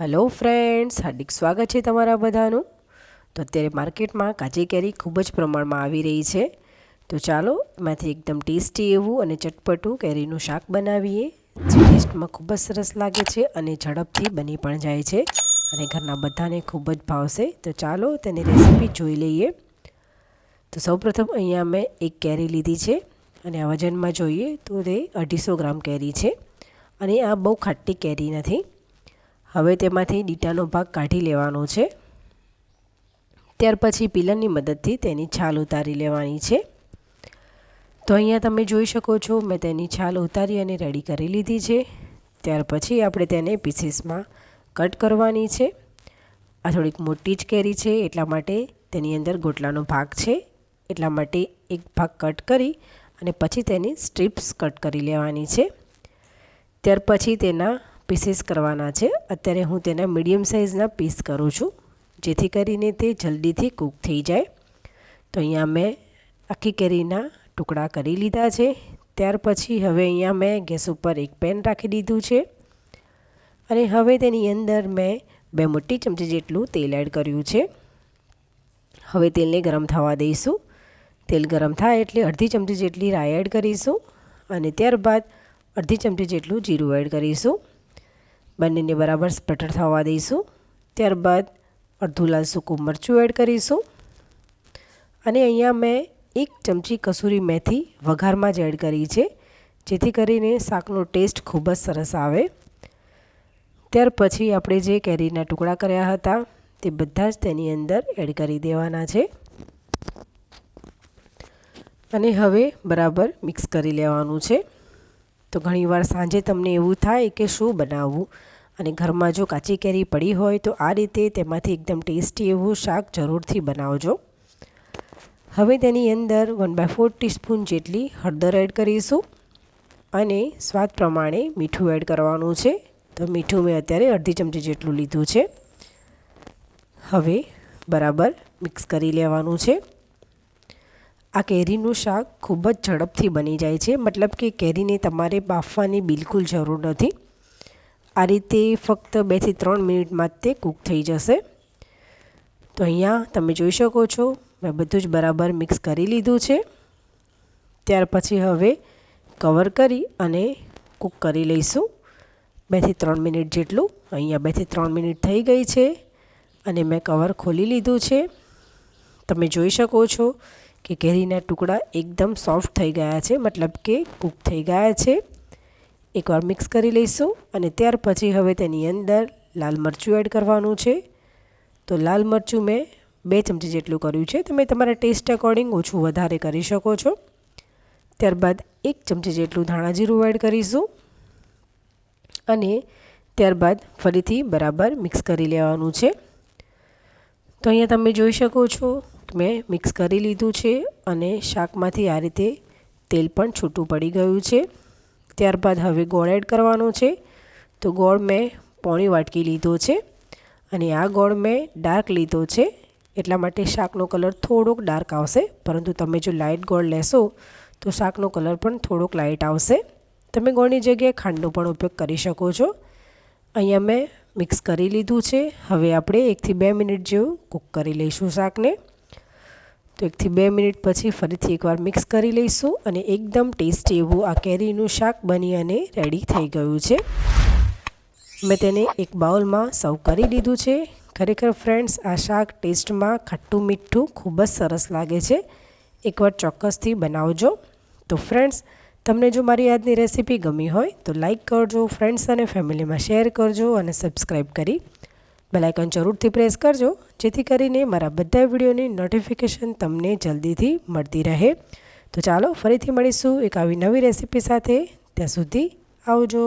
Hello friends, હાર્દિક સ્વાગત છે તમારા બધાનું। તો અત્યારે માર્કેટમાં કાચી કેરી ખૂબ જ પ્રમાણમાં આવી રહી છે। તો ચાલો એમાંથી એકદમ ટેસ્ટી એવું અને ચટપટું કેરીનું શાક બનાવીએ, જે ટેસ્ટમાં ખૂબ જ સરસ લાગે છે અને ઝડપથી બની પણ જાય છે અને ઘરના બધાને ખૂબ જ ભાવશે। તો ચાલો તેની રેસીપી જોઈ લઈએ। તો સૌપ્રથમ અહીંયા મેં એક કેરી લીધી છે અને આ વજનમાં જોઈએ તો તે 250 ગ્રામ કેરી છે અને આ બહુ ખાટી કેરી નથી। હવે તેમાંથી ડીટાનો ભાગ કાઢી લેવાનો છે। ત્યાર પછી પીલરની મદદથી તેની છાલ ઉતારી લેવાની છે। તો અહીંયા તમે જોઈ શકો છો મેં તેની છાલ ઉતારી અને રેડી કરી લીધી છે। ત્યાર પછી આપણે તેને પીસીસમાં કટ કરવાની છે। આ થોડીક મોટી જ કેરી છે એટલા માટે તેની અંદર ગોટલાનો ભાગ છે, એટલા માટે એક ભાગ કટ કરી અને પછી તેની સ્ટ્રીપ્સ કટ કરી લેવાની છે। ત્યાર પછી તેના પીસીસ કરવાના છે। અત્યારે હું તેના મીડિયમ સાઇઝના પીસ કરું છું, જેથી કરીને તે જલ્દીથી કૂક થઈ જાય। તો અહીંયા મેં આખી કેરીના ટુકડા કરી લીધા છે। ત્યાર પછી હવે અહીંયા મેં ગેસ ઉપર એક પેન રાખી દીધું છે અને હવે તેની અંદર મેં 2 મોટી ચમચી જેટલું તેલ એડ કર્યું છે। હવે તેલને ગરમ થવા દઈશું। તેલ ગરમ થાય એટલે અડધી ચમચી જેટલી રાઈ એડ કરીશું અને ત્યારબાદ અડધી ચમચી જેટલું જીરું એડ કરીશું। બંનેને બરાબર સ્પ્રેટર થવા દઈશું। ત્યારબાદ અડધું લાલ સૂકું મરચું એડ કરીશું અને અહીંયા મેં 1 ચમચી કસૂરી મેથી વઘારમાં જ એડ કરી છે, જેથી કરીને શાકનો ટેસ્ટ ખૂબ જ સરસ આવે। ત્યાર પછી આપણે જે કેરીના ટુકડા કર્યા હતા તે બધા જ તેની અંદર એડ કરી દેવાના છે અને હવે બરાબર મિક્સ કરી લેવાનું છે। તો ઘણીવાર સાંજે તમને એવું થાય કે શું બનાવવું અને ઘરમાં જો કાચી કેરી પડી હોય તો આ રીતે તેમાંથી એકદમ ટેસ્ટી એવું શાક જરૂરથી બનાવજો। હવે તેની અંદર 1/4 ટીસ્પૂન જેટલી હળદર એડ કરીશું અને સ્વાદ પ્રમાણે મીઠું એડ કરવાનું છે। તો મીઠું મેં અત્યારે અડધી ચમચી જેટલું લીધું છે। હવે બરાબર મિક્સ કરી લેવાનું છે। આ કેરીનું શાક ખૂબ જ ઝડપથી બની જાય છે, મતલબ કે કેરીને તમારે બાફવાની બિલકુલ જરૂર નથી। આ રીતે ફક્ત 2 થી 3 મિનિટમાં તે કૂક થઈ જશે। તો અહીંયા તમે જોઈ શકો છો મેં બધું જ બરાબર મિક્સ કરી લીધું છે। ત્યાર પછી હવે કવર કરી અને કૂક કરી લઈશું 2 થી 3 મિનિટ જેટલું। અહીંયા 2 થી 3 મિનિટ થઈ ગઈ છે અને મેં કવર ખોલી લીધું છે। તમે જોઈ શકો છો કે કેરીના ટુકડા એકદમ સોફ્ટ થઈ ગયા છે, મતલબ કે કૂક થઈ ગયા છે। એકવાર મિક્સ કરી લઈશું અને ત્યાર પછી હવે તેની અંદર લાલ મરચું એડ કરવાનું છે। તો લાલ મરચું મેં 2 ચમચી જેટલું કર્યું છે, તમે તમારા ટેસ્ટ અકોર્ડિંગ ઓછું વધારે કરી શકો છો। ત્યારબાદ 1 ચમચી જેટલું ધાણા જીરું એડ કરીશું અને ત્યારબાદ ફરીથી બરાબર મિક્સ કરી લેવાનું છે। તો અહીંયા તમે જોઈ શકો છો મેં મિક્સ કરી લીધું છે અને શાકમાંથી આ રીતે તેલ પણ છૂટું પડી ગયું છે। ત્યારબાદ હવે ગોળ એડ કરવાનો છે। તો ગોળ મેં પોણી વાટકી લીધો છે અને આ ગોળ મેં ડાર્ક લીધો છે, એટલા માટે શાકનો કલર થોડોક ડાર્ક આવશે, પરંતુ તમે જો લાઇટ ગોળ લેશો તો શાકનો કલર પણ થોડોક લાઇટ આવશે। તમે ગોળની જગ્યાએ ખાંડનો પણ ઉપયોગ કરી શકો છો। અહીંયા મેં મિક્સ કરી લીધું છે। હવે આપણે 1 થી 2 મિનિટ જેવું કૂક કરી લઈશું શાકને। તો 1 થી 2 મિનિટ પછી ફરીથી એકવાર મિક્સ કરી લઈશું અને એકદમ ટેસ્ટી એવું આ કેરીનું શાક બની અને રેડી થઈ ગયું છે। મેં તેને એક બાઉલમાં સર્વ કરી દીધું છે। ખરેખર ફ્રેન્ડ્સ, આ શાક ટેસ્ટમાં ખાટું મીઠું ખૂબ જ સરસ લાગે છે। એકવાર ચોક્કસથી બનાવજો। તો ફ્રેન્ડ્સ, તમને જો મારી આજની રેસીપી ગમી હોય તો લાઈક કરજો, ફ્રેન્ડ્સ અને ફેમિલીમાં શેર કરજો અને સબસ્ક્રાઈબ કરી બેલ આઇકન જરૂરથી પ્રેસ કરજો, જેથી કરીને મારા બધા વિડીયોની નોટિફિકેશન તમને જલ્દીથી મળતી રહે। તો ચાલો ફરીથી મળીશું એક આવી નવી રેસીપી સાથે। ત્યાં સુધી આવજો।